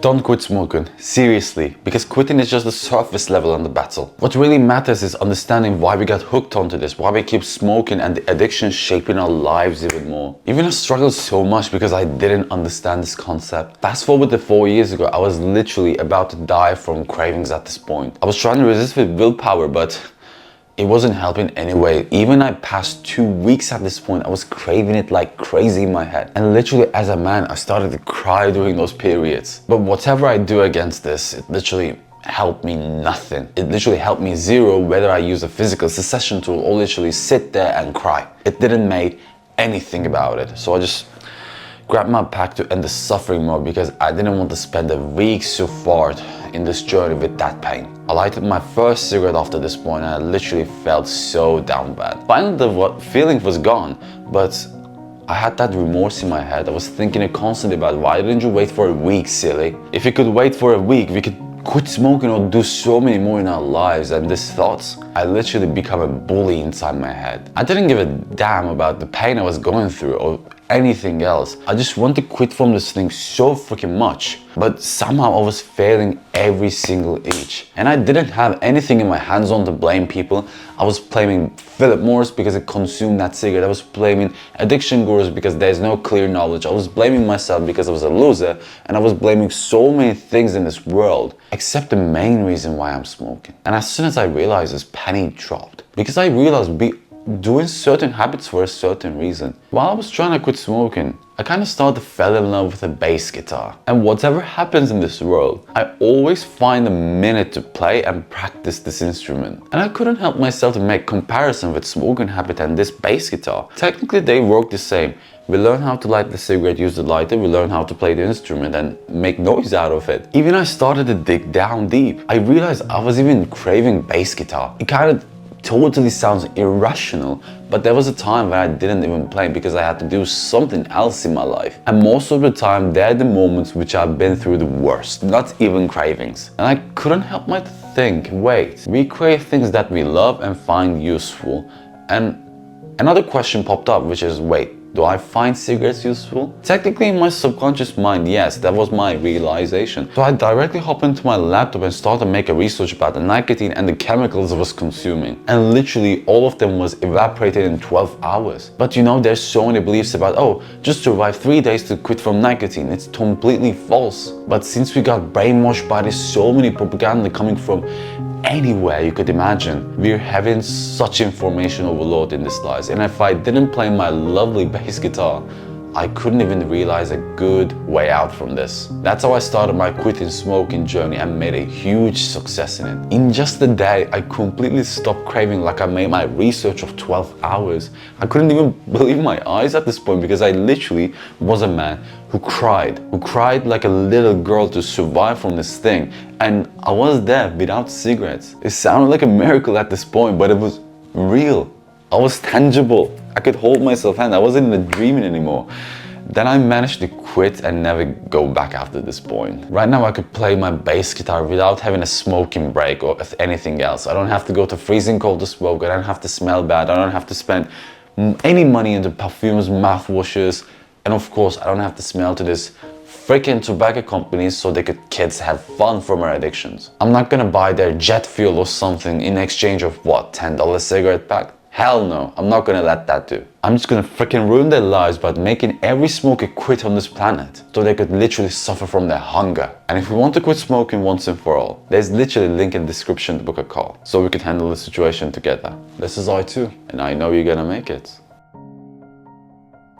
Don't quit smoking, seriously, because quitting is just the surface level on the battle. What really matters is understanding why we got hooked onto this, why we keep smoking and the addiction shaping our lives even more. Even I struggled so much because I didn't understand this concept. Fast forward to 4 years ago, I was literally about to die from cravings at this point. I was trying to resist with willpower, but it wasn't helping anyway. Even I passed 2 weeks at this point, I was craving it like crazy in my head. And literally as a man, I started to cry during those periods. But whatever I do against this, it literally helped me nothing. It literally helped me zero whether I use a physical cessation tool or literally sit there and cry. It didn't make anything about it. So I just grabbed my pack to end the suffering more because I didn't want to spend a week so far in this journey with that pain. I lighted my first cigarette after this point and I literally felt so down bad. Finally the feeling was gone, but I had that remorse in my head. I was thinking constantly about why didn't you wait for a week, silly? If you could wait for a week, we could quit smoking or do so many more in our lives. And these thoughts, I literally become a bully inside my head. I didn't give a damn about the pain I was going through or anything else. I just wanted to quit from this thing so freaking much, but somehow I was failing every single inch. And I didn't have anything in my hands on to blame people. I was blaming Philip Morris because I consumed that cigarette. I was blaming addiction gurus because there's no clear knowledge. I was blaming myself because I was a loser, and I was blaming so many things in this world except the main reason why I'm smoking. And as soon as I realized this, penny dropped, because I realized doing certain habits for a certain reason. While I was trying to quit smoking, I kind of started to fall in love with a bass guitar. And whatever happens in this world, I always find a minute to play and practice this instrument. And I couldn't help myself to make comparison with smoking habit and this bass guitar. Technically they work the same. We learn how to light the cigarette, use the lighter, we learn how to play the instrument and make noise out of it. Even I started to dig down deep. I realized I was even craving bass guitar. It kind of totally sounds irrational, but there was a time when I didn't even play because I had to do something else in my life. And most of the time, they're the moments which I've been through the worst, not even cravings. And I couldn't help but think, wait, we crave things that we love and find useful. And another question popped up, which is, wait, do I find cigarettes useful? Technically in my subconscious mind, yes, that was my realization. So I directly hopped into my laptop and started to make a research about the nicotine and the chemicals I was consuming. And literally all of them was evaporated in 12 hours. But you know, there's so many beliefs about, oh, just survive 3 days to quit from nicotine. It's completely false. But since we got brainwashed by this so many propaganda coming from anywhere you could imagine, we're having such information overload in these lives. And if I didn't play my lovely bass guitar, I couldn't even realize a good way out from this. That's how I started my quitting smoking journey and made a huge success in it. In just a day, I completely stopped craving like I made my research of 12 hours. I couldn't even believe my eyes at this point because I literally was a man who cried like a little girl to survive from this thing. And I was there without cigarettes. It sounded like a miracle at this point, but it was real. I was tangible. I could hold myself hand. I wasn't even dreaming anymore. Then I managed to quit and never go back after this point. Right now I could play my bass guitar without having a smoking break or anything else. I don't have to go to freezing cold to smoke. I don't have to smell bad. I don't have to spend any money into perfumes, mouthwashes. And of course, I don't have to smell to this freaking tobacco companies so kids have fun from our addictions. I'm not gonna buy their jet fuel or something in exchange of what, $10 cigarette pack? Hell no, I'm not gonna let that do. I'm just gonna freaking ruin their lives by making every smoker quit on this planet so they could literally suffer from their hunger. And if we want to quit smoking once and for all, there's literally a link in the description to book a call so we can handle the situation together. This is I too, and I know you're gonna make it.